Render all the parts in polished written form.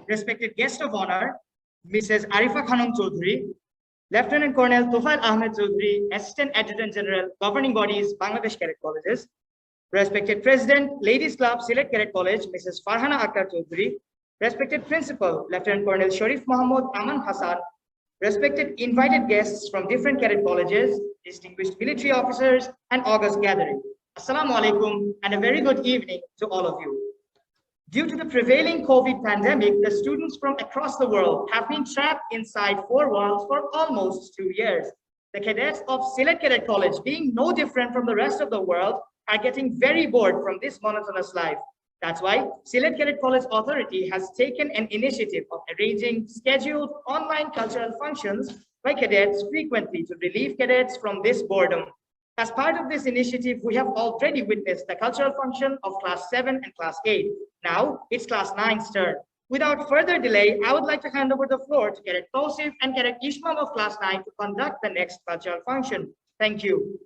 respected guest of honor, Mrs. Arifa Khanum Chaudhary, Lieutenant Colonel Tufail Ahmed Chaudhary, Assistant Adjutant General, Governing Bodies, Bangladesh Cadet Colleges, respected President, Ladies Club, Sylhet Cadet College, Mrs. Farhana Akhtar Chaudhary, respected Principal, Lieutenant Colonel Sharif Mohammad Aman Hassan, respected invited guests from different cadet colleges, distinguished military officers, and august gathering. Assalamu alaikum and a very good evening to all of you. Due to the prevailing COVID pandemic, the students from across the world have been trapped inside four walls for almost 2 years. The cadets of Sylhet Cadet College, being no different from the rest of the world, are getting very bored from this monotonous life. That's why Sylhet Cadet College Authority has taken an initiative of arranging scheduled online cultural functions by cadets frequently to relieve cadets from this boredom. As part of this initiative, we have already witnessed the cultural function of Class 7 and Class 8. Now it's Class 9's turn. Without further delay, I would like to hand over the floor to Cadet Tausif and Cadet Ishmam of Class 9 to conduct the next cultural function. Thank you.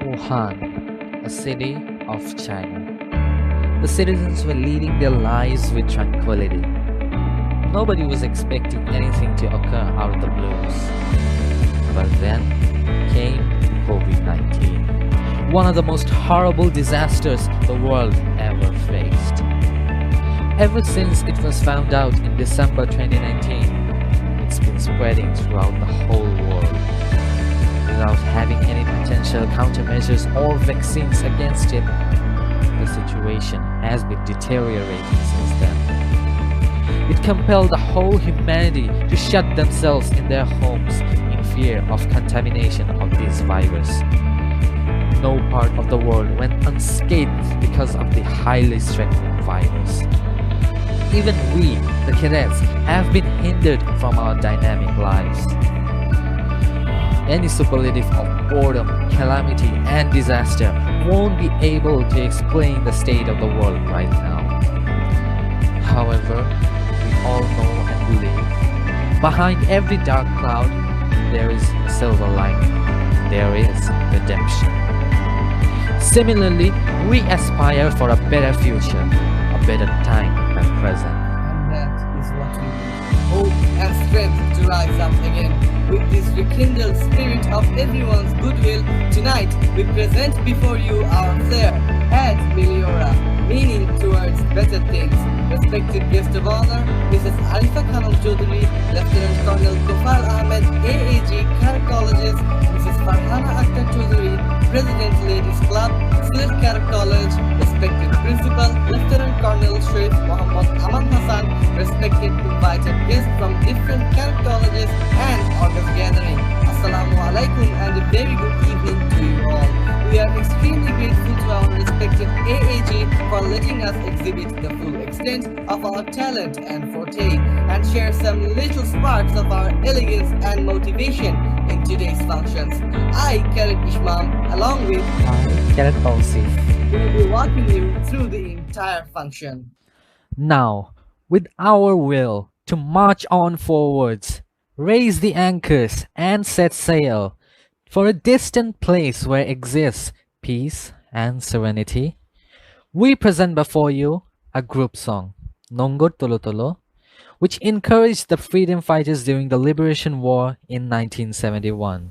Wuhan, a city of China. The citizens were leading their lives with tranquility. Nobody was expecting anything to occur out of the blues. But then came COVID-19, one of the most horrible disasters the world ever faced. Ever since it was found out in December 2019, it's been spreading throughout the whole world. Without having any potential countermeasures or vaccines against it, the situation has been deteriorating since then. It compelled the whole humanity to shut themselves in their homes in fear of contamination of this virus. No part of the world went unscathed because of the highly threatening virus. Even we, the cadets, have been hindered from our dynamic lives. Any superlative of boredom, calamity, and disaster won't be able to explain the state of the world right now. However, we all know and believe, behind every dark cloud, there is a silver lining. There is redemption. Similarly, we aspire for a better future, a better time than present. And that is what we need. Hope and strength to rise up again. With this rekindled spirit of everyone's goodwill, tonight we present before you our flair, Ad Meliora, meaning towards better things. Respected guest of honor, Mrs. Arifa Khanum Chaudhary, Lieutenant Colonel Tufail Ahmed, AAG, Cadet Colleges, Mrs. Farhana Akhtar Chaudhary, President, Ladies Club, Sylhet Cadet College, respected Principal, Lieutenant Colonel Sharif Mohammad Aman Hassan, respected invited guests from different cadet colleges and August gathering. Assalamu alaikum and a very good evening to you all. We are extremely grateful to our respected AAG for letting us exhibit the full extent of our talent and forte and share some little sparks of our elegance and motivation in today's functions. I, Cadet Ishmam, along with Cadet Tausif, will be walking you through the entire function. Now, with our will to march on forwards, raise the anchors and set sail for a distant place where exists peace and serenity, we present before you a group song, Nongot Tolo Tolo, which encouraged the freedom fighters during the Liberation War in 1971.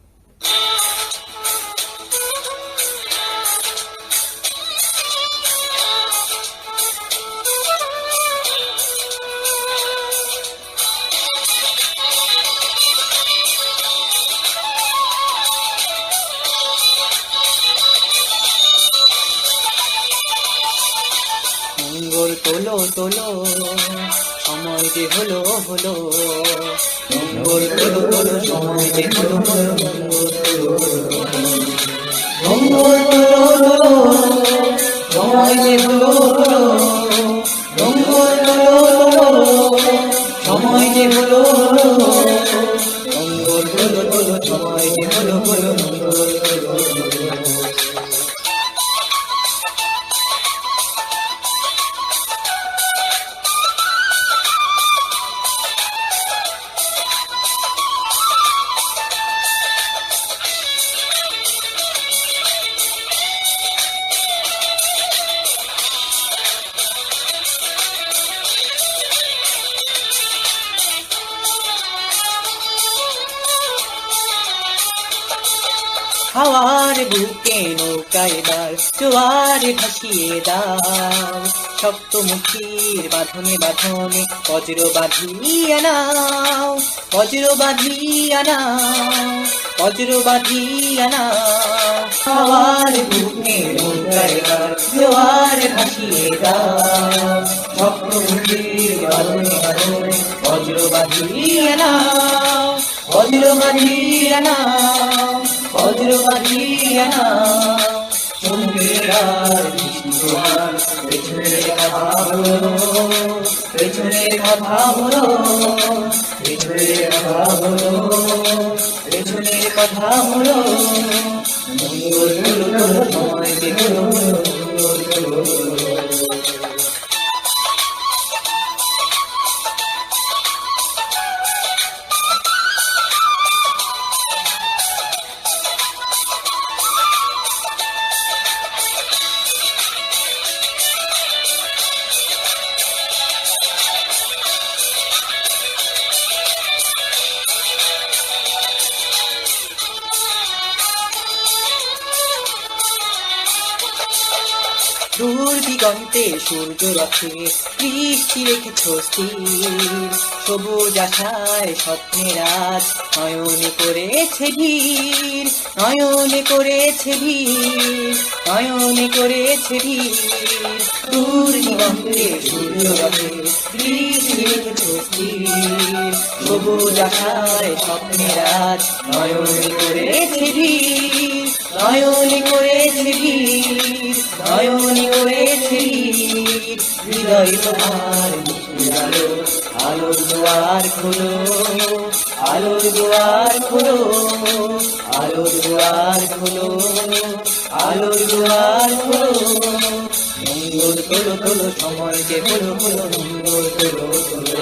Tolo tolo, সময় যে হলো হলো মঙ্গল হলো হলো সময় যে হলো হলো মঙ্গল হলো হলো সময় যে হলো হলো মঙ্গল হলো হলো সময় যে হলো হলো মঙ্গল হলো হলো সময় যে হলো হলো মঙ্গল হলো হাওয়ার বুকে নৌকা এবার জোয়ারে ভাসিয়ে দাও শক্তমুখীর বাঁধনে বাঁধনে বজ্র বাঁধিয়া নাও বজ্র বাঁধিয়া নাও বজ্র বাঁধিয়া নাও হাওয়ার বুকে নৌকা এবার জোয়ারে ভাসিয়ে দাও শক্তমুখীর বাঁধনে বাঁধনে বজ্র বাঁধিয়া নাও বজ্র বাঁধিয়া নাও বজ্র বাঁধিয়া নাও সমুদ্রের আর তোমার পেছনের কথা হলো পেছনের কথা হলো পেছনের কথা হলো পেছনের কথা হলো মঙ্গল হলো সময় যে হলো মঙ্গল হলো দূর দিগন্তে সূর্য রথে দৃষ্টি রেখেছ স্থির সবুজ আশায় স্বপ্নের আজ নয়নে করেছে ভিড় নয়নে করেছে ভিড় নয়নে করেছে ভিড় দূর দিগন্তে সূর্য রথে দৃষ্টি রেখেছ স্থির সবুজ আশায় স্বপ্নের আজ নয়নে করেছে ভিড় নয়নে করেছে ভিড় নয়নে করেছে হৃদয় তোমার আলো আলোর দুয়ার খোলো আলোর দুয়ার খোলো আলোর দুয়ার খোলো আলোর দুয়ার খোলো মঙ্গল তোলো তোলো সময় যে হলো হলো মঙ্গল তোলো তোলো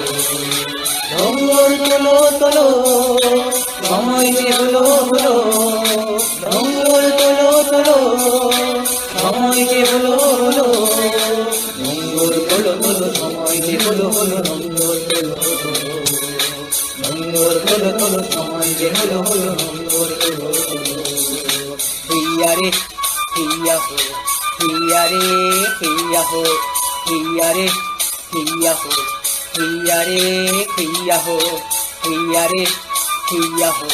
মঙ্গল তোলো তোলো সময় যে হলো হলো মঙ্গল তোলো তোলো সময় যে হলো হলো মঙ্গল তোলো তোলো সময় যে হলো হলো মঙ্গল তোলো মঙ্গল তোলো তোলো সময় যে হলো হলো মঙ্গল তোলো হিয়া রে হিয়া হো হিয়া রে হিয়া হো হিয়া রে হিয়া হো হিয়া রে হিয়া হো হিয়া রে হিয়া হো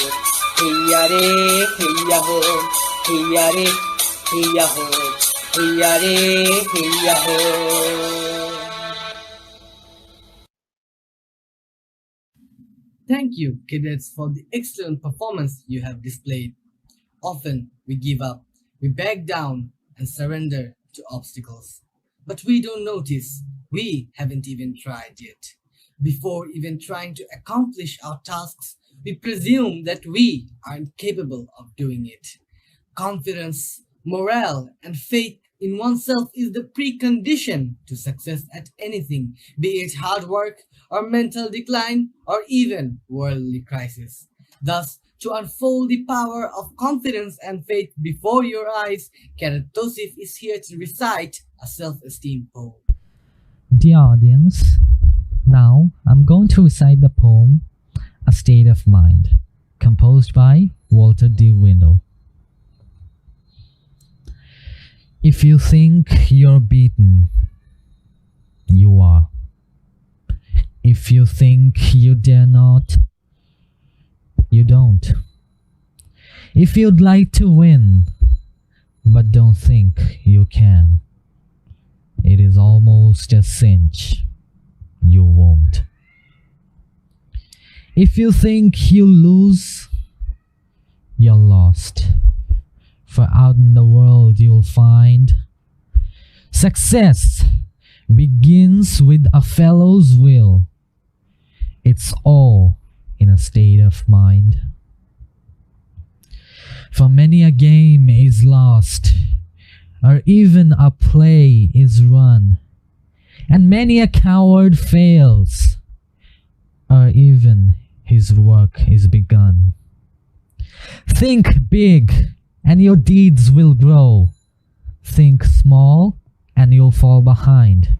হিয়া রে হিয়া হো হিয়া রে হিয়া হো হিয়া রে হিয়া হো Thank you, cadets, for the excellent performance you have displayed. Often we give up, we back down and surrender to obstacles. But we don't notice we haven't even tried yet. Before even trying to accomplish our tasks, we presume that we are incapable of doing it. Confidence, morale, and faith in oneself is the precondition to success at anything, be it hard work or mental decline or even worldly crisis. Thus, to unfold the power of confidence and faith before your eyes, Cadet Tosif is here to recite a self-esteem poem. Dear audience, now I'm going to recite the poem A State of Mind, composed by Walter D. Window. If you think you're beaten, you are. If you think you dare not, you don't. If you'd like to win, but don't think you can, it is almost a cinch you won't. If you think you lose, you're lost. For out in the world you'll find success begins with a fellow's will. It's all in a state of mind. For many a game is lost, or even a play is run, and many a coward fails, or even his work is begun. Think big, and your deeds will grow. Think small, and you'll fall behind.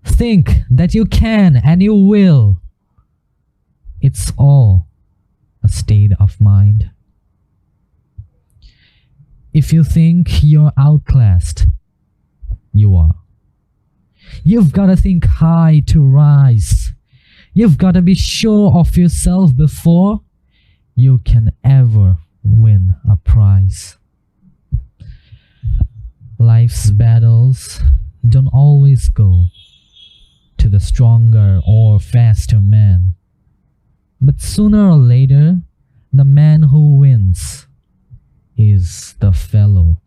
Think that you can, and you will. It's all a state of mind. If you think you're outclassed, you are. You've got to think high to rise. You've got to be sure of yourself before you can ever win a prize. Life's battles don't always go to the stronger or faster man, but sooner or later, the man who wins is the fellow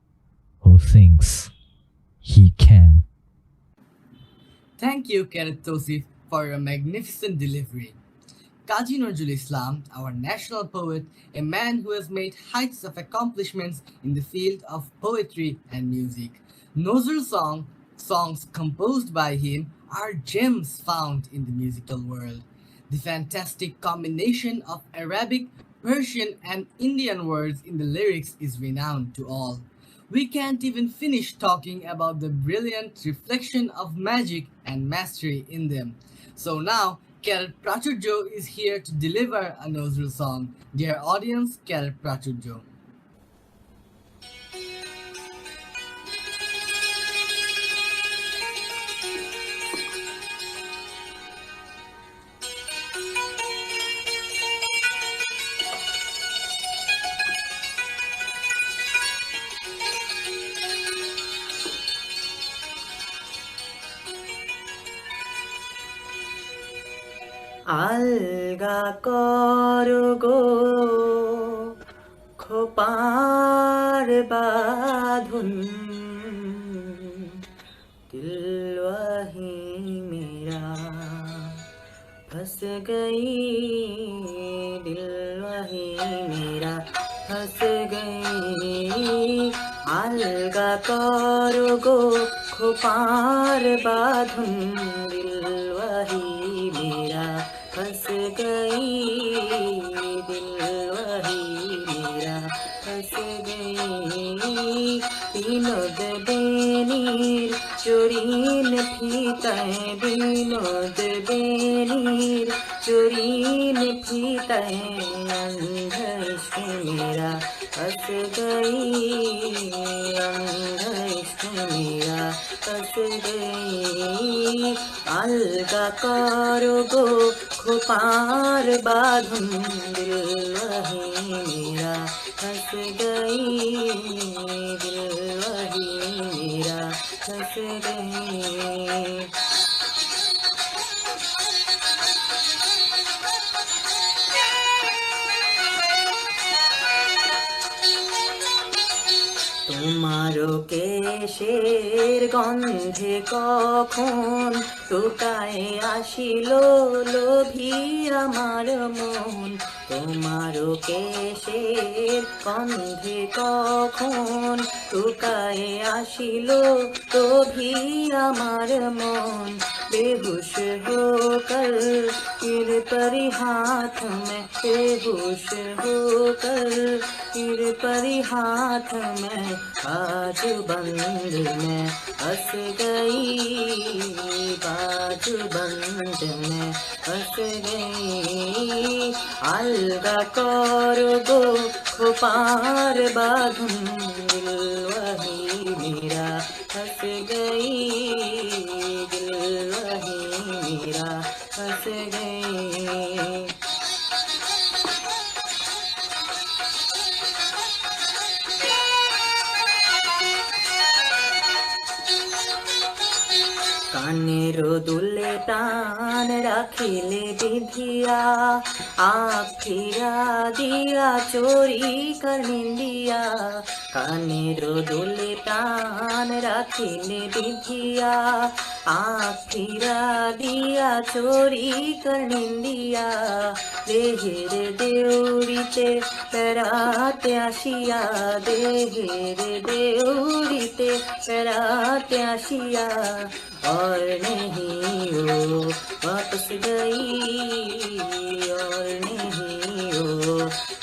who thinks he can. Thank you, Cadet Tosif, for your magnificent delivery. Kazi Nazrul Islam, our national poet, a man who has made heights of accomplishments in the field of poetry and music. Nazrul's songs composed by him are gems found in the musical world. The fantastic combination of Arabic, Persian, and Indian words in the lyrics is renowned to all. We can't even finish talking about the brilliant reflection of magic and mastery in them. So now, Cadet Prachurjo is here to deliver a Nazrul song. Dear audience, Cadet Prachurjo. আলগা করো গো খোপার বাঁধন दिल वही मेरा फंस गई दिल वही मेरा फंस गई अलगा करो गो খোপার বাঁধন दिल वही मेरा फंस गई दिल वही मेरा फंस गई বিনোদ বেনির চরিন ফিতায় বিনোদ বেনির চরিন ফিতায় अंध इश्क मेरा फंस गई अंध इश्क मेरा फंस गई अलगा करो गो খোপার বাঁধন दिल वही मेरा फंस गई दिल वही मेरा फंस गई তোমারও কেশের গন্ধে কখন টুকায় আসিল লোভী আমার মন তোমারও কেশের গন্ধে কখন টুকায় আসিল লোভী আমার মন बेहोश होकर गिर परी हाथ में बेहोश होकर गिर परी हाथ में बाजू बंद में फंस गई बाजू बंद में फंस गई अलगा करो गो খোপার বাঁধন दिल वही मेरा फंस गई दिल वही मेरा फंस गई কানের দুলে টান রাখিলে বিধিয়া আখিরা দিয়া চোরি কানিন্দিয়া কানের দোলে প্রাণ রাখিলে বিধিয়া আখিরা দিয়া চোরি কানিন্দিয়া দেহের দেউরিতে বেড়াতে আসিয়া দেহের দেউরিতে বেড়াতে আসিয়া और नहीं हो वापस गई और नहीं हो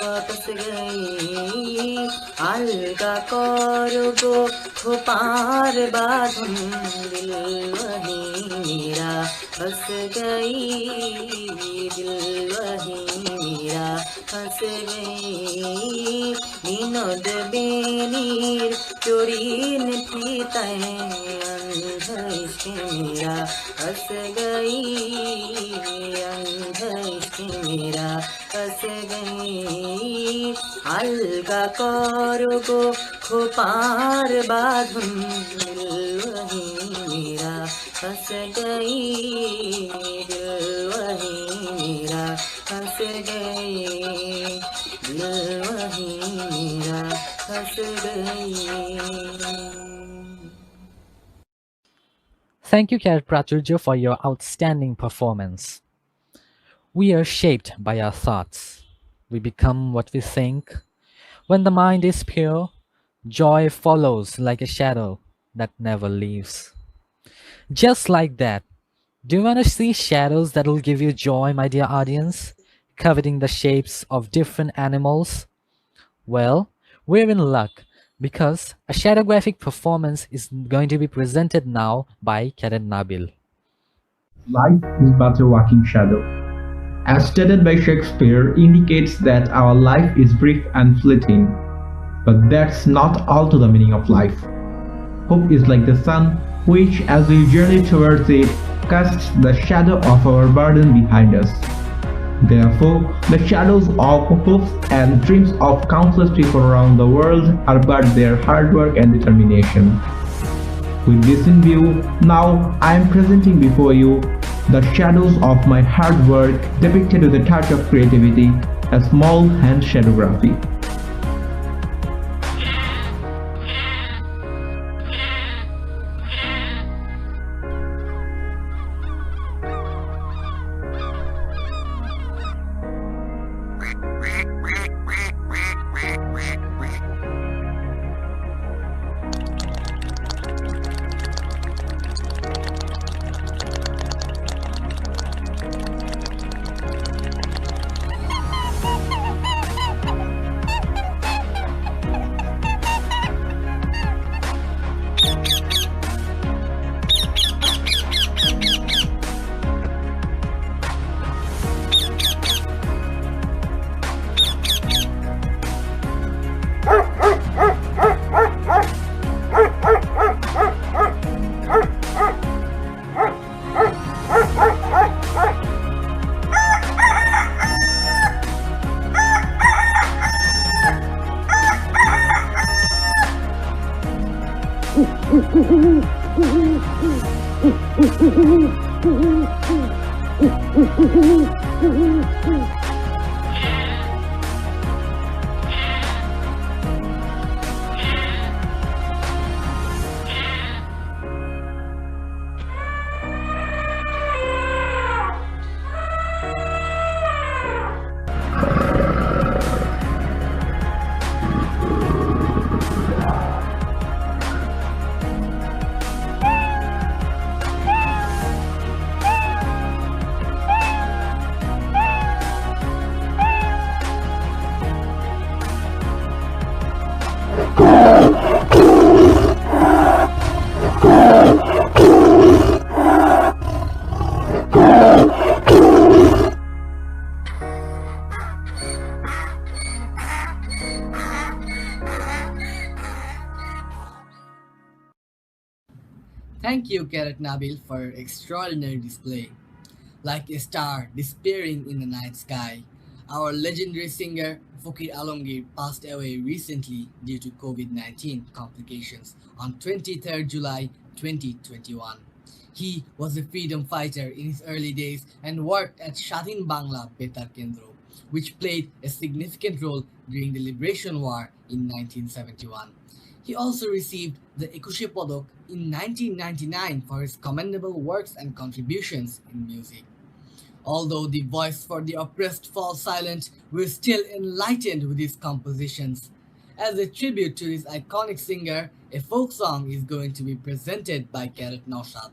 वापस गई अलगा करो गो खुपार बाधन दिल वही मेरा फंस गई दिल वही मेरा फंस गई विनोद बेनीर चोरीन फीताएं अंध इश्क मेरा फंस गई अंध इश्क मेरा फंस गई अलगा करो गो खुपार बाधुन दिल वही मेरा फंस गई दिल वही मेरा फंस गई दिल वही मेरा फंस गई. Thank you, Cadet Praturja, for your outstanding performance. We are shaped by our thoughts. We become what we think. When the mind is pure, joy follows like a shadow that never leaves. Just like that, do you want to see shadows that will give you joy, my dear audience? Coveting the shapes of different animals? Well, we're in luck because a shadowgraphic performance is going to be presented now by Cadet Nabil. Life is but a walking shadow. As stated by Shakespeare, indicates that our life is brief and fleeting. But that's not all to the meaning of life. Hope is like the sun, which, as we journey towards it, casts the shadow of our burden behind us. Therefore, the shadows of hopes and dreams of countless people around the world are but their hard work and determination. With this in view, now I am presenting before you the shadows of my hard work depicted with a touch of creativity, a small hand shadowgraphy. Thank you, Cadet Nabil, for your extraordinary display. Like a star disappearing in the night sky, our legendary singer Fakir Alamgir passed away recently due to COVID-19 complications on 23rd July 2021. He was a freedom fighter in his early days and worked at Shadhin Bangla Betar Kendro, which played a significant role during the Liberation War in 1971. He also received the Ekushe Podok in 1999 for his commendable works and contributions in music. Although the voice for the oppressed falls silent, we're still enlightened with his compositions. As a tribute to this iconic singer, a folk song is going to be presented by Cadet Naushad.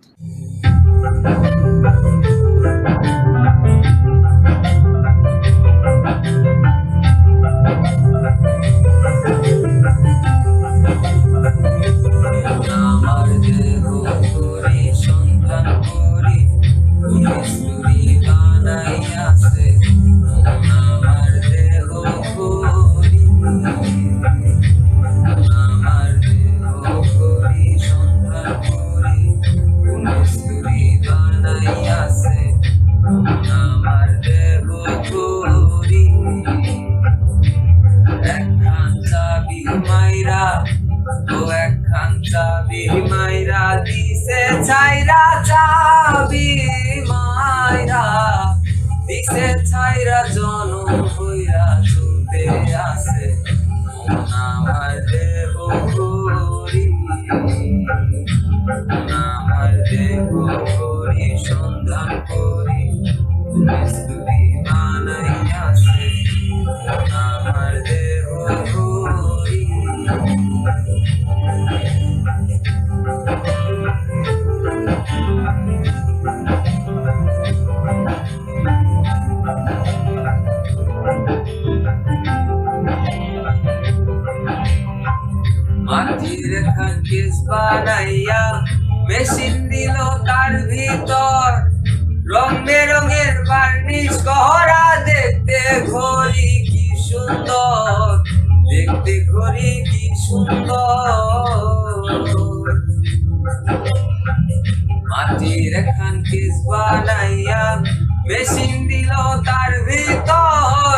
Machine দিল তার ভিতর রং বেরঙের varnish করা দেখতে ঘড়ি কি সুন্দর দেখতে ঘড়ি কি সুন্দর মাটির খান কেস বানাইয়া মেশিন দিল তার ভিতর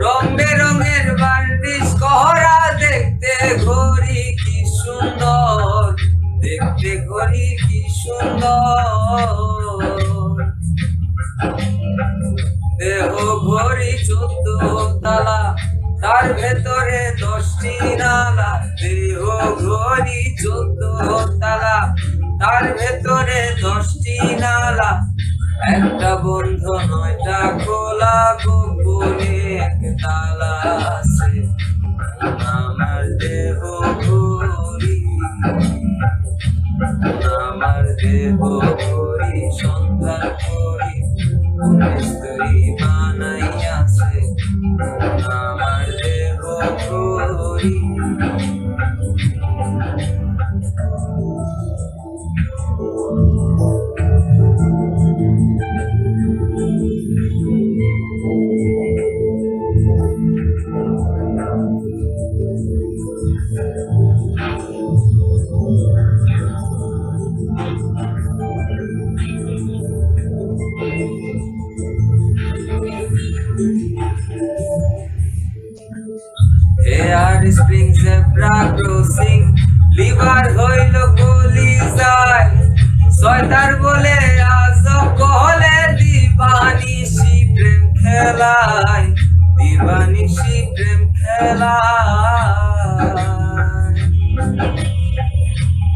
রং বেরঙের বার্নিশ করা দেখতে ঘড়ি কি সুন্দর দেখতে ঘড়ি কি সুন্দর দেহ ঘড়ি 14 তালা তার ভেতরে 10টি নালা দেহ ঘড়ি 14 তালা তার ভেতরে 10টি নালা একটা বন্ধ 9টা খোলা গোপনে এক তালা আছে আমার দেহ ঘড়ি আমার দেহ ঘড়ি সন্ধান করি মিস্ত্রি বানাইয়াছে আমার দেহ ঘড়ি Here spring zebra crossing liver হইল গলি যায় শয়তার বলে আজ কহলে দিবানিশি প্রেম খেলায় দিবানিশি প্রেম খেলায়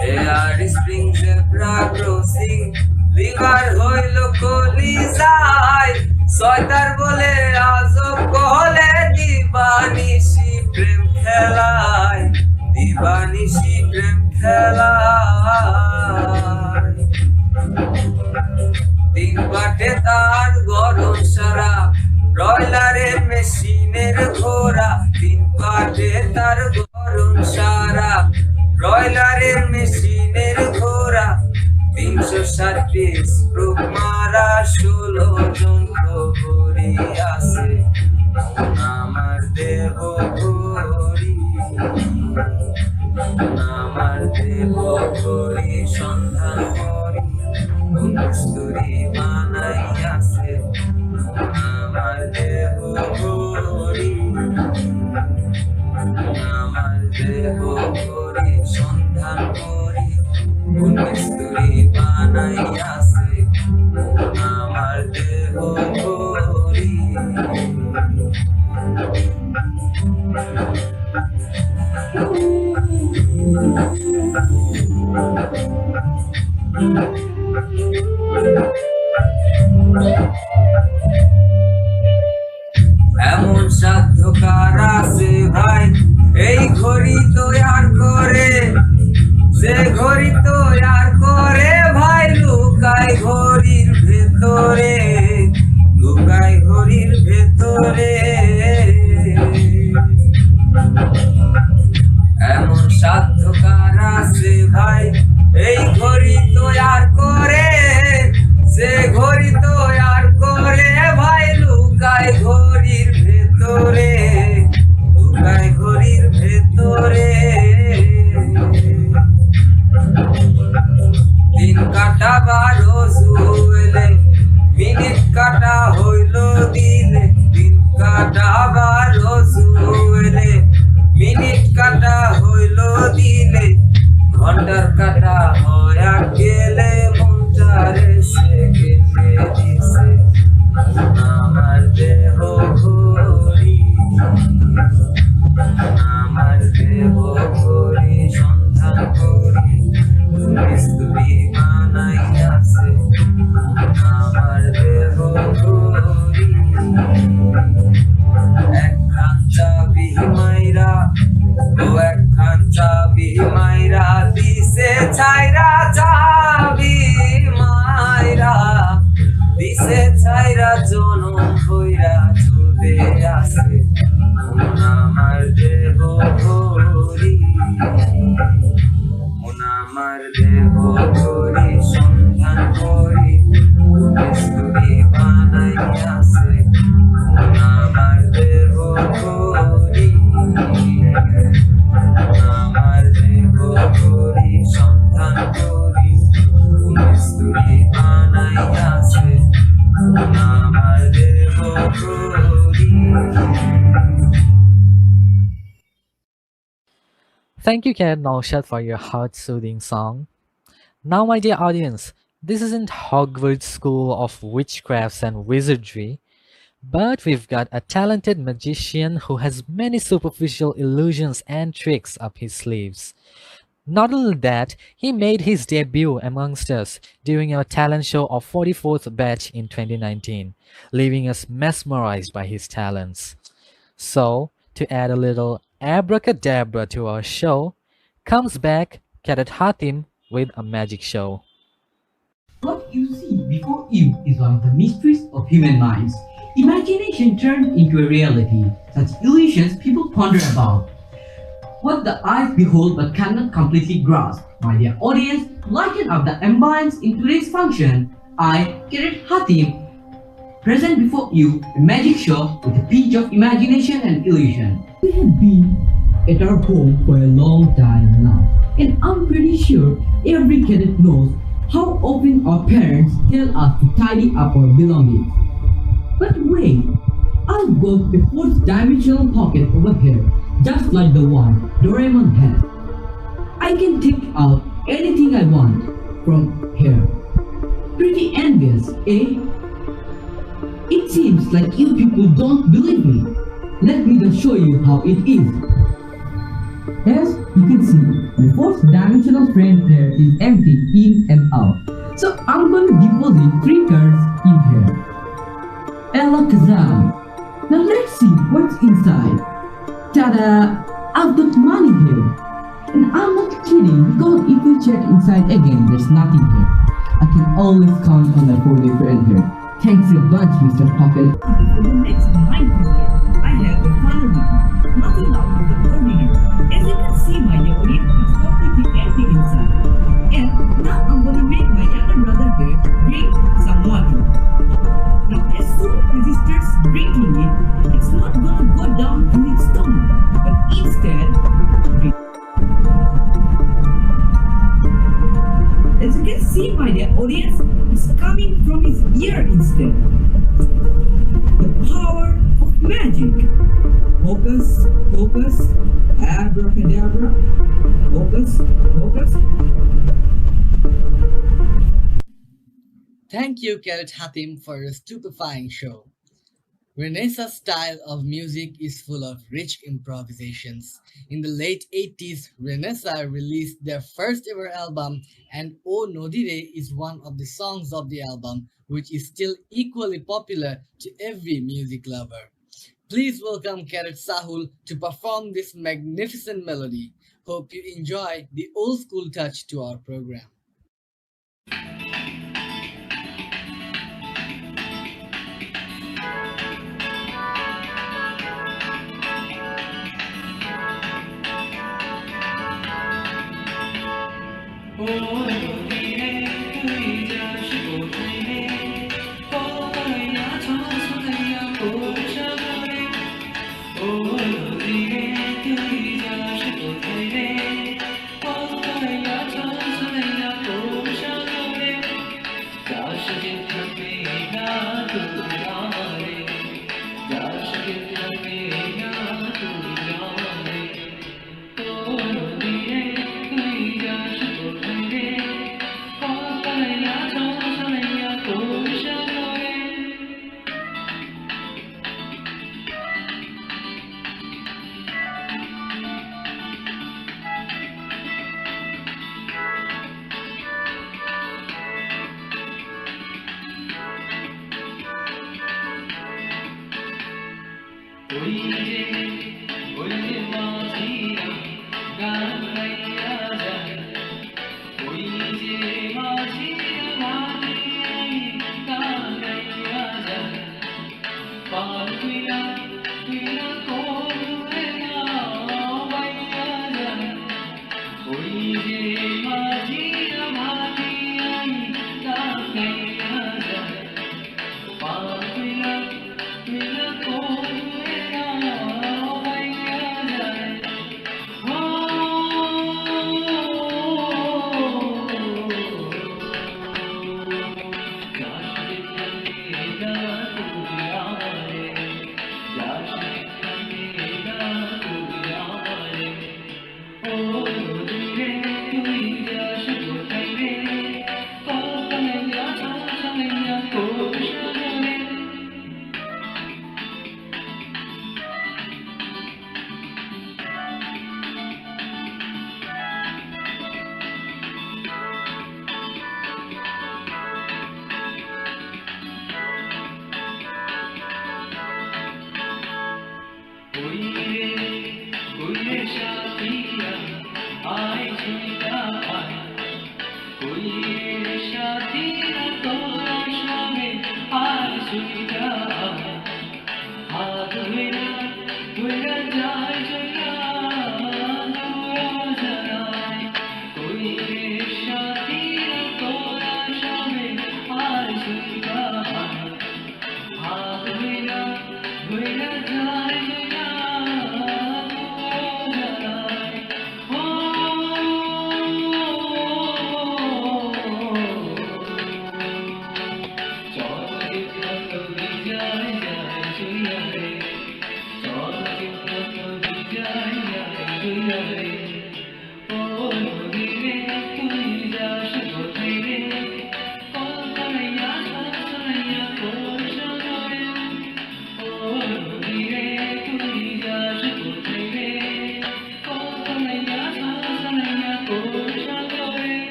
Here spring zebra crossing liver হইল গলি যায় শয়তার বলে আজ কহলে দিবানিশি প্রেম খেলায় দিবানিশি প্রেম খেলায় দিন বাটে তার গরম সারা ব্রয়লারের মেশিনের ঘোড়া দিন বাটে তার গরম সারা ব্রয়লারের মেশিনের ঘোড়া 337 স্ট্রোক মারা 16 জন প্রহরী আছে আমার দেহ ঘড়ি আমার দেহ ঘড়ি সন্ধান করি মিস্ত্রি বানাইয়াছে আমার দেহ ঘড়ি আমার দেহ ঘড়ি সন্ধান করি মিস্ত্রি বানাই বানাইয়াছে মন আমার দেহ ভরি এমন সাধ্য কার আছে ভাই এই ঘড়ি তৈয়ার করে যে ঘড়ি তৈয়ার করে ভাই লুকায় ঘড়ির ভেতরে লুকায় ঘড়ির ভেতরে এমন সাধ্য কার আছে ভাই এই ঘড়ি তৈয়ার করে যে ঘড়ি তৈয়ার করে ভাই লুকায় ঘড়ির ভেতরে লুকায় ঘড়ির ভেতরে দিন কাটা 12 জুয়েলে মিনিট কাটা হইল দিলে দিন কাটা 12 জুয়েলে মিনিট কাটা হইল দিলে ঘন্টার কাটা হয়ে গেলে মনটারে সে কেটে দিছে আমার দেহ ঘড়ি আমার দেহ ঘড়ি সন্ধান করি মিস্ত্রি বানাইয়াছে আমার দেহ ঘড়ি একখান চাবি মাইরা ও একখান চাবি মাইরা দিছে ছাইরা চাবি মাইরা দিছে ছাইরা জনম হইরা চলে আসে মন আমার দেহ ঘড়ি মন আমার দেহ ঘড়ি সন্ধান করি মিস্ত্রি বানাইয়াছে মন আমার দেহ ঘড়ি আমার দেহ ঘড়ি সন্ধান করি মিস্ত্রি বানাইয়াছে মন আমার দেহ ঘড়ি Thank you, Cadet Naushad, for your heart-soothing song. Now, my dear audience, this isn't Hogwarts School of Witchcrafts and Wizardry, but we've got a talented magician who has many superficial illusions and tricks up his sleeves. Not only that, he made his debut amongst us during our talent show of 44th batch in 2019, leaving us mesmerized by his talents. So, to add a little abracadabra to our show, comes back Cadet Hatim with a magic show. What you see before you is one of the mysteries of human minds. Imagination turned into a reality, such illusions people ponder about. What the eyes behold but cannot completely grasp. My dear audience, lighten up the ambience in today's function. I, Cadet Hatim, present before you a magic show with a pinch of imagination and illusion. We have been at our home for a long time now, and I'm pretty sure every cadet knows how often our parents tell us to tidy up our belongings. But wait, I've got a fourth dimensional pocket over here, just like the one Doraemon has. I can take out anything I want from here. Pretty envious, eh? It seems like you people don't believe me. Let me just show you how it is. As you can see, the fourth dimensional frame here is empty in and out. So I'm going to deposit 3 cards in here. Ella Kazam. Now let's see what's inside. Ta-da! I've got money here. And I'm not kidding, because if you check inside again, there's nothing here. I can always count on my 4 friend here. Thanks a bunch, Mr. Pocket. For the next 9 questions, I have a final review. Nothing out of the ordinary. As you can see, my dear audience, it's completely empty inside. And now I'm going to make my younger brother here drink some water. Now, as soon as he starts drinking it, it's not going to go down in his stomach, but instead, as you can see, my dear audience, it's coming from his ear instead. The power of magic. Focus, focus, abracadabra. Focus, focus. Thank you, Cadet Hatim, for your stupefying show. Renaissance style of music is full of rich improvisations. In the late 80s, Renaissance released their first ever album, and O Nodire is one of the songs of the album, which is still equally popular to every music lover. Please welcome Cadet Sahul to perform this magnificent melody. Hope you enjoy the old school touch to our program.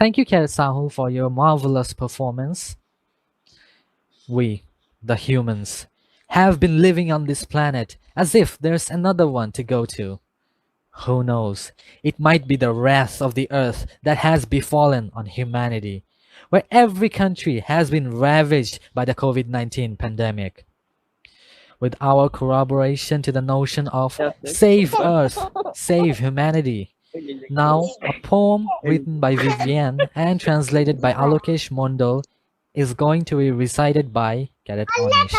Thank you, Cadet Sahul, for your marvelous performance. We, the humans, have been living on this planet as if there's another one to go to. Who knows? It might be the wrath of the earth that has befallen on humanity, where every country has been ravaged by the COVID-19 pandemic. With our corroboration to the notion of save Earth, save humanity. Now, a poem written by Vivienne and translated by Alokesh Mondal is going to be recited by Cadet Onish.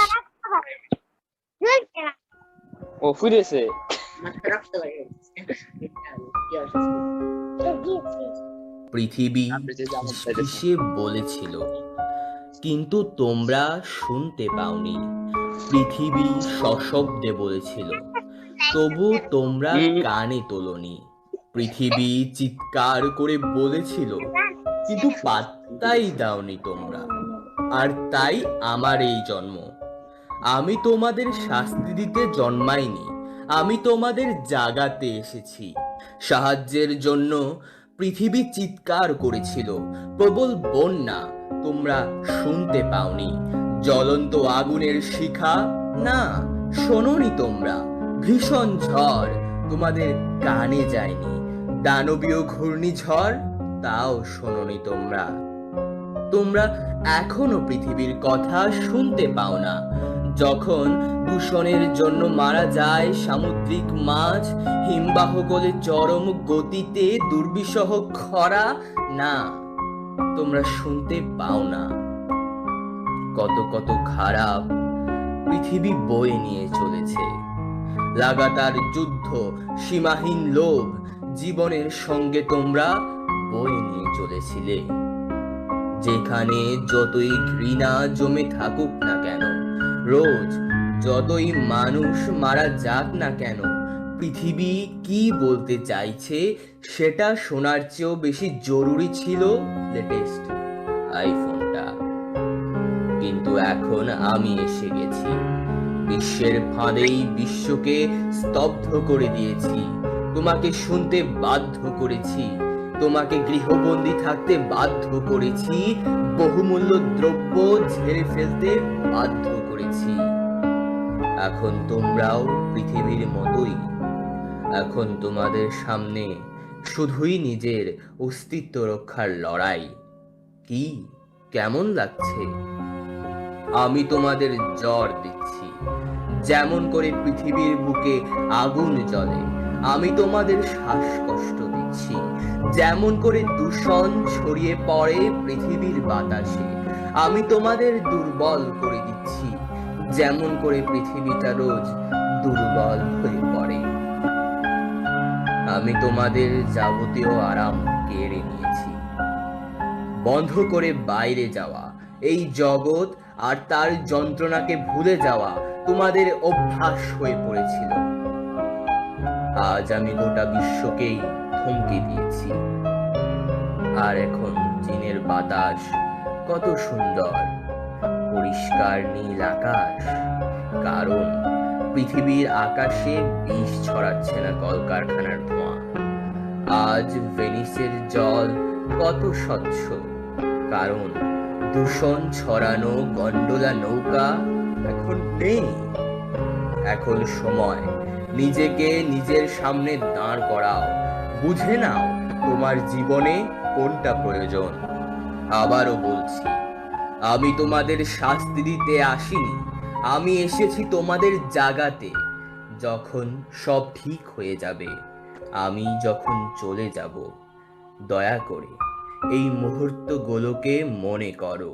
もう古いです。পৃথিবী কিসে বলেছিল, কিন্তু তোমরা শুনতে পাওনি। পৃথিবী সশব্দে বলেছিল, তবু তোমরা কানে তোলনি। পৃথিবী চিৎকার করে বলেছিল, কিন্তু পাত্তাই দাওনি তোমরা। আর তাই আমার এই জন্ম। আমি তোমাদের শাস্তি দিতে জন্মাইনি, আমি তোমাদের জাগাতে এসেছি। সাহায্যের জন্য পৃথিবী চিৎকার করেছিল, প্রবল বন্যা, তোমরা শুনতে পাওনি। জ্বলন্ত আগুনের শিখা, না শোনোনি তোমরা। ভীষণ ঝড়, তোমাদের কানে যায়নি। দানবীয় ঘূর্ণিঝড়, তাও শোনোনি তোমরা। তোমরা এখনো পৃথিবীর কথা শুনতে পাও না। যখন দূষণের জন্য মারা যায় সামুদ্রিক মাছ, হিমবাহ গলে চরম গতিতে দুর্বিষহ খরা, না তোমরা শুনতে পাও না। কত কত খারাপ পৃথিবী বয়ে নিয়ে চলেছে। লাগাতার যুদ্ধ, সীমাহীন লোভ, জীবনের সঙ্গে তোমরা বয়ে নিয়ে চলেছিলে। যেখানে যতই ঘৃণা জমে থাকুক না কেন, রোজ যতই মানুষ মারা যাক না কেন, পৃথিবী কি বলতে চাইছে সেটা শোনার চেয়েও বেশি জরুরি ছিল লেটেস্ট আইফোনটা। কিন্তু এখন আমি এসে গেছি, বিশ্বের ফাঁদেই বিশ্বকে স্তব্ধ করে দিয়েছি। তোমাকে শুনতে বাধ্য করেছি, তোমাকে গৃহবন্দী থাকতে বাধ্য করেছি, বহুমূল্য দ্রব্য ঝেড়ে ফেলতে বাধ্য করেছি। এখন তোমরাও পৃথিবীর মতোই। এখন তোমাদের সামনে শুধুই নিজের অস্তিত্ব রক্ষার লড়াই। কি কেমন লাগছে? আমি তোমাদের জ্বর দিচ্ছি, যেমন করে পৃথিবীর বুকে আগুন জ্বলে। আমি তোমাদের শ্বাসকষ্ট দিচ্ছি, যেমন করে দূষণ ছড়িয়ে পড়ে পৃথিবীর বাতাসে। আমি তোমাদের দুর্বল করে দিচ্ছি, যেমন করে পৃথিবীটা রোজ দুর্বল হয়ে পড়ে। আমি তোমাদের যাবতীয় আরাম কেড়ে নিয়েছি। বন্ধ করে বাইরে যাওয়া, এই জগৎ আর তার যন্ত্রণাকে ভুলে যাওয়া তোমাদের অভ্যাস হয়ে পড়েছিল। আজ আমি গোটা বিশ্বকেই থমকে দিয়েছি। আর এখন চীনের বাতাস কত সুন্দর, পরিষ্কার নীল আকাশ, কারণ পৃথিবীর আকাশে বিষ ছড়াচ্ছে না কলকারখানার ধোঁয়া। আজ ভেনিসের জল কত স্বচ্ছ, কারণ দূষণ ছড়ানো গন্ডোলা নৌকা এখন নেই। এখন সময় নিজেকে নিজের সামনে দাঁড় করাও, বুঝে নাও তোমার জীবনে কোনটা প্রয়োজন। আবারও বলছি, আমি তোমাদের শাস্তি দিতে আসিনি, আমি এসেছি তোমাদের জাগাতে। যখন সব ঠিক হয়ে যাবে, আমি যখন চলে যাব, দয়া করে এই মুহূর্তগুলোকে মনে করো।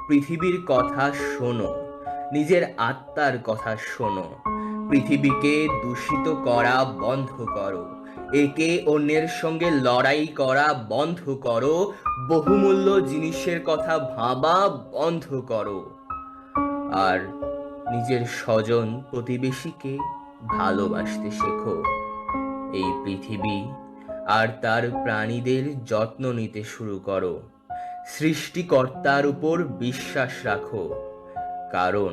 পৃথিবীর কথা শোনো, নিজের আত্মার কথা শোনো। পৃথিবীকে দূষিত করা বন্ধ করো, একে অন্যের সঙ্গে লড়াই করা বন্ধ করো, বহুমূল্য জিনিসের কথা ভাবা বন্ধ করো। আর নিজের স্বজন প্রতিবেশীকে ভালোবাসতে শেখো। এই পৃথিবী আর তার প্রাণীদের যত্ন নিতে শুরু করো। সৃষ্টিকর্তার উপর বিশ্বাস রাখো, কারণ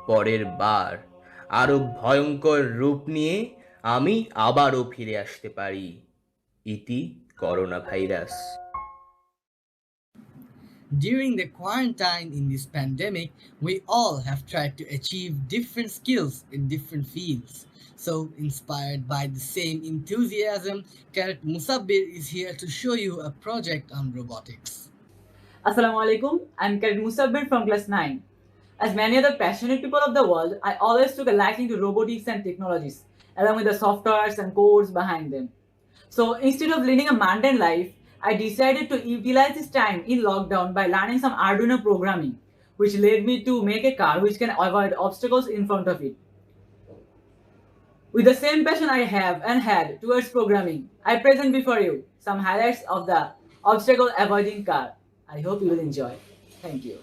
পরের বার আরো ভয়ঙ্কর রূপ নিয়ে আমি আবারও ফিরে আসতে পারি। ইতি corona virus. During the quarantine in this pandemic, we all have tried to achieve different skills in different fields. So, inspired by the same enthusiasm, Cadet Musabbir is here to show you a project on robotics. Assalamu alaikum, I'm Cadet Musabbir from class 9. As many other passionate people of the world, I always took a liking to robotics and technologies, along with the softwares and codes behind them. So instead of leading a mundane life, I decided to utilize this time in lockdown by learning some Arduino programming, which led me to make a car which can avoid obstacles in front of it. With the same passion I have and had towards programming, I present before you some highlights of the obstacle avoiding car. I hope you will enjoy. Thank you.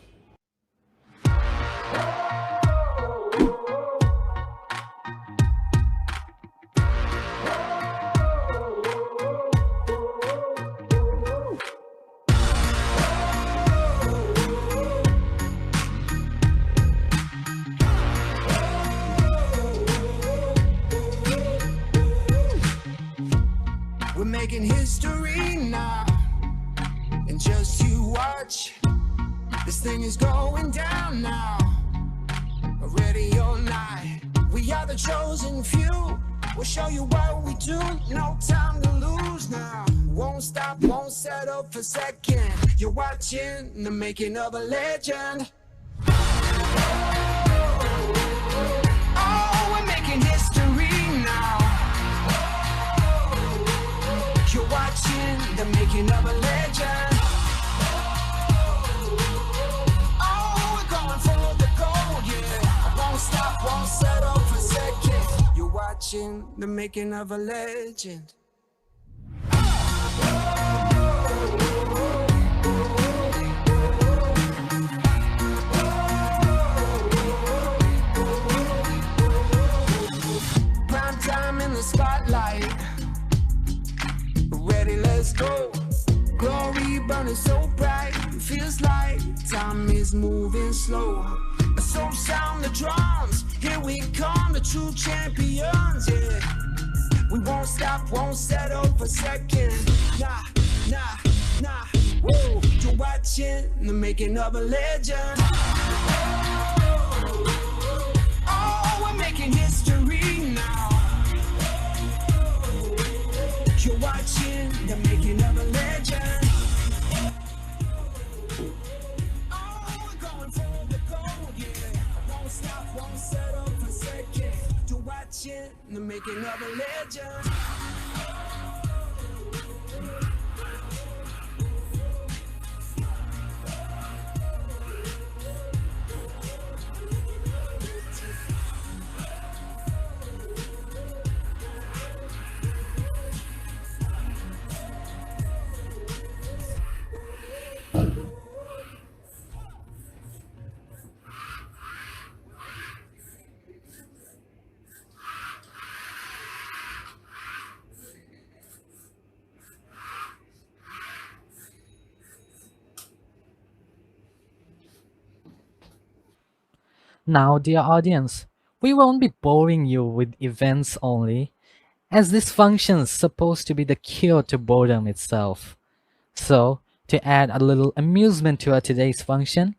We're making history now, and just you watch. This thing is going down now, ready or not. We are the chosen few. We'll show you what we do. No time to lose now. Won't stop, won't settle for second. You're watching the making of a legend. Oh, we're making history now. You're watching the making of a legend. Oh, we're going for the gold, yeah. I won't stop, won't settle for second. You're watching the making of a legend. Prime time in the spotlight. Ready, let's go. Glory burning so bright. Feels like time is moving slow. So sound the drums. Here we come, the true champions, yeah. We won't stop, won't settle for second. Nah, nah, nah. Woo! You're watching the making of a legend. Oh, we're making history now. You're watching the making of a legend. Oh, we're going for the gold, yeah. Won't stop, won't settle for second. You're watching the making of a legend. Now, dear audience, we won't be boring you with events only, as this function's supposed to be the cure to boredom itself. So, to add a little amusement to our today's function,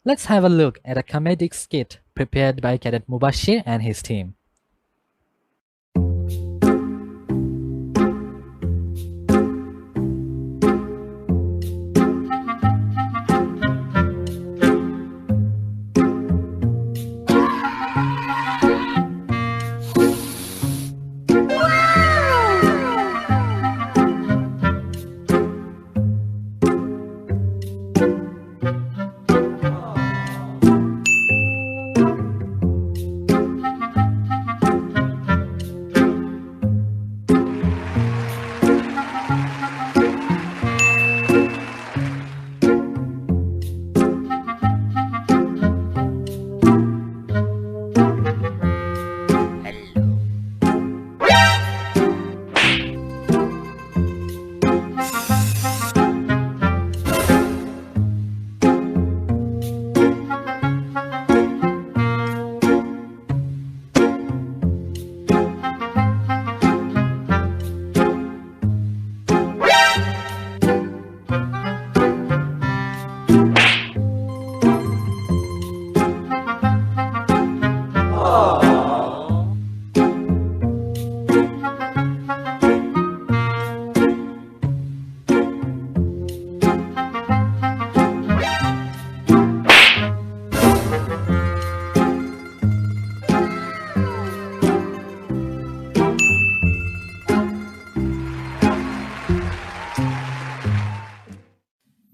let's have a look at a comedic skit prepared by Cadet Mubashir and his team.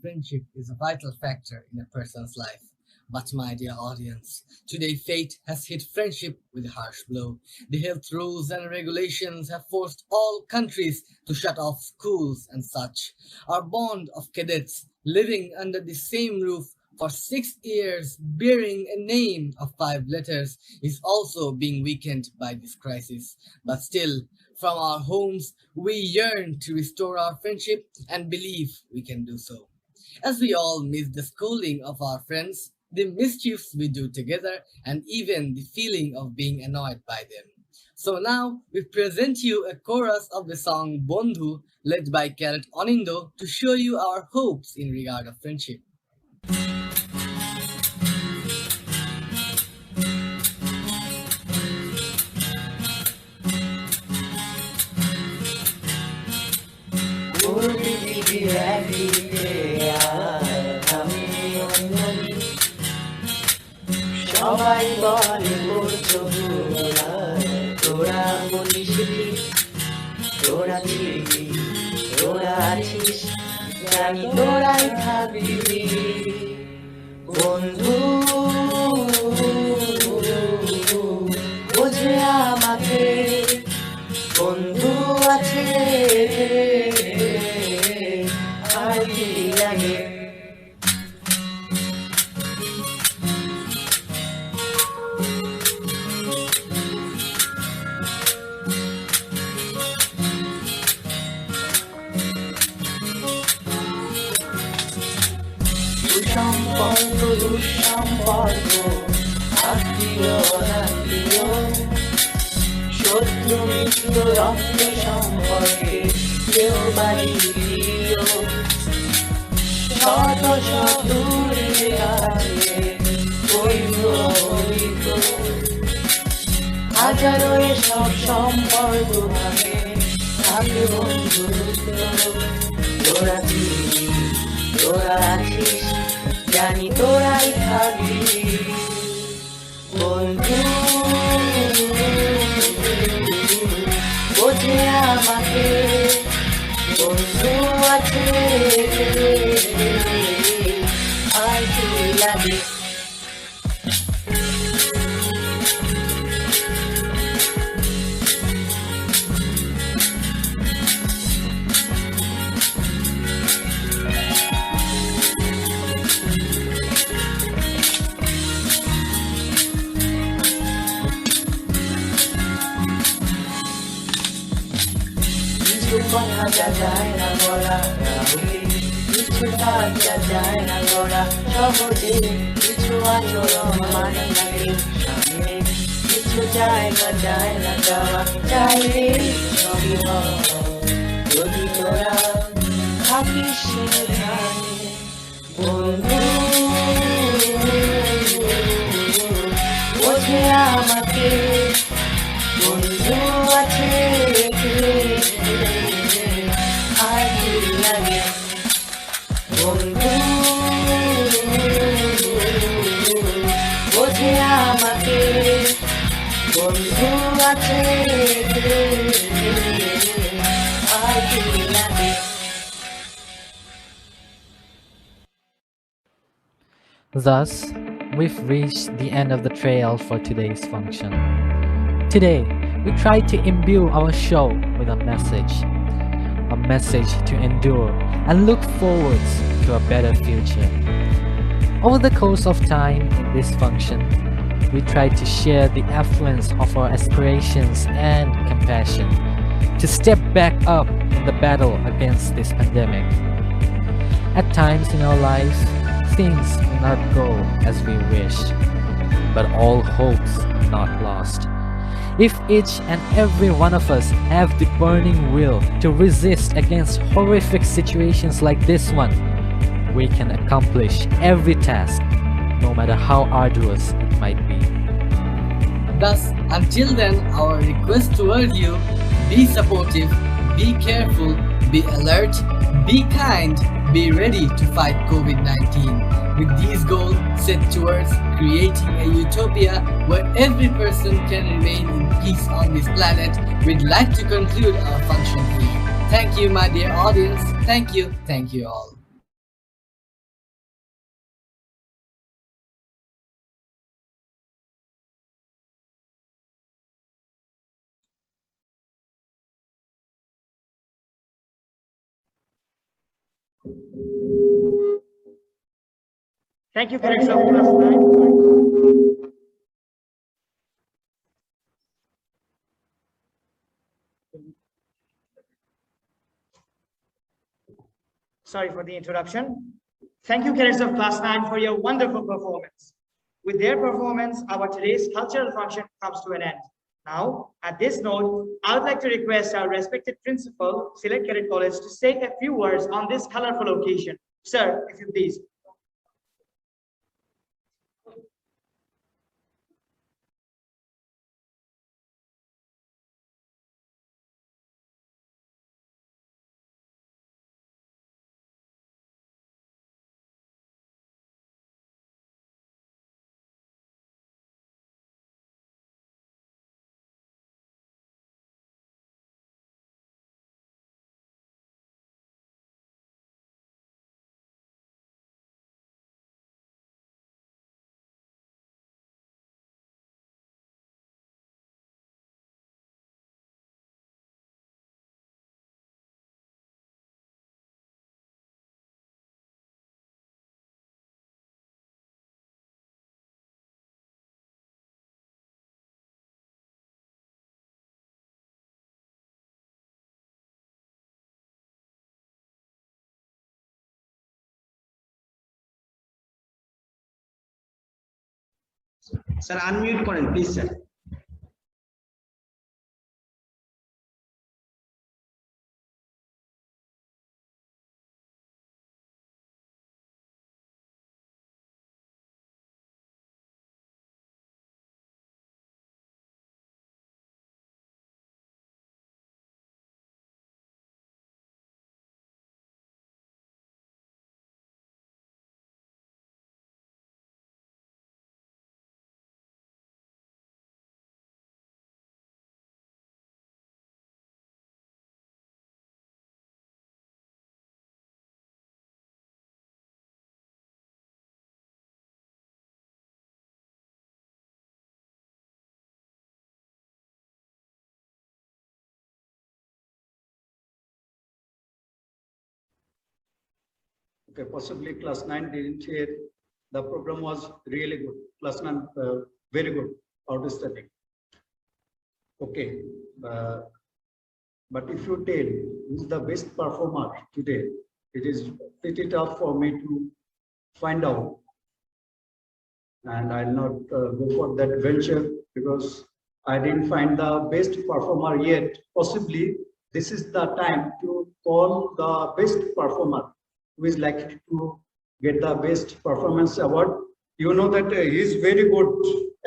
Friendship is a vital factor in a person's life. But my dear audience, today fate has hit friendship with a harsh blow. The health rules and regulations have forced all countries to shut off schools and such. Our bond of cadets living under the same roof for 6 years, bearing a name of 5 letters, is also being weakened by this crisis. But still, from our homes, we yearn to restore our friendship and believe we can do so. As we all miss the scolding of our friends, the mischiefs we do together, and even the feeling of being annoyed by them. So now we present you a chorus of the song Bondhu, led by Cadet Onindo, to show you our hopes in regard of friendship. সবাই বলে করছো তোরা বলিস ঠিক তোরা ছিলি তোরা আছিস জানি তোরাই থাকবি বন্ধু বোঝে আমাকে বন্ধু আছে আর কি লাগে দুঃসম্পর্ক আত্মীয় অনাত্মীয় শত্রু মিত্র রক্ত সম্পর্কে কেউ বাড়ি প্রিয় শত শত দূরে আছে হাজারো এসব সম্পর্ক ভাঙে থাকে বন্ধুত্ব তোরা ছিলি তোরা আছিস জানি তোরাই থাকবি বন্ধু বোঝে আমাকে বন্ধু আছে আর কি লাগে কথা যায় না বলা কিছু কাজ যায় না করা সহজে কিছু আচরণ মানে না সামনে কিছু জায়গা যায় না যাওয়া চাইলে সবই যদি তোরা থাকিস বন্ধু বোঝে আমাকে বন্ধু আছে বন্ধু বোঝে আমাকে বন্ধু আছে আর কি লাগে Thus, we've reached the end of the trail for today's function. Today, we try to imbue our show with a message to endure and look forward to a better future. Over the course of time in this function, we try to share the affluence of our aspirations and compassion to step back up in the battle against this pandemic. At times in our lives, things may not go as we wish, but all hopes are not lost. If each and every one of us have the burning will to resist against horrific situations like this one, we can accomplish every task, no matter how arduous it might be. Thus, until then, our request toward you, be supportive, be careful, be alert, be kind, be ready to fight COVID-19. With these goals set towards creating a utopia where every person can remain in peace on this planet, we'd like to conclude our function here. Thank you, my dear audience. Thank you all. Thank you, cadets of class 9. Sorry for the interruption. Thank you, cadets of class 9, for your wonderful performance. With their performance, our today's cultural function comes to an end. Now, at this note, I would like to request our respected principal, Sylhet Cadet College, to say a few words on this colorful occasion. Sir, if you please. Sir, unmute করেন, please, sir. Okay, possibly class 9 didn't hear. The program was really good. Class 9, very good, outstanding. Okay, but if you tell who's the best performer today, it is pretty tough for me to find out. And I'll not go for that venture because I didn't find the best performer yet. Possibly this is the time to call the best performer who is likely to get the best performance award. You know that he is very good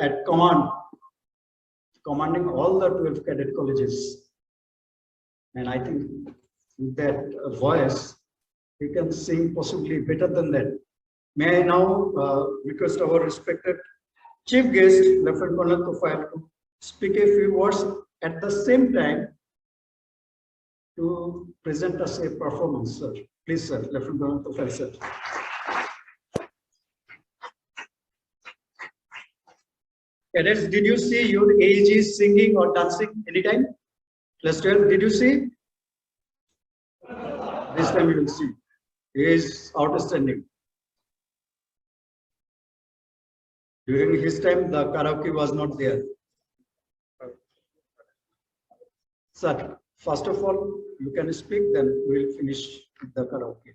at commanding all the 12 cadet colleges. And I think with that voice, he can sing possibly better than that. May I now request our respected chief guest, Lieutenant Colonel Tufail, to speak a few words at the same time to present us a performance, sir. Please, sir, Lieutenant Colonel Tufail, sir. Cadets, did you see your AG singing or dancing anytime? Class 12, did you see? This time you will see. He is outstanding. During his time, the karaoke was not there. Sir, first of all, you can speak, then we will finish the karaoke.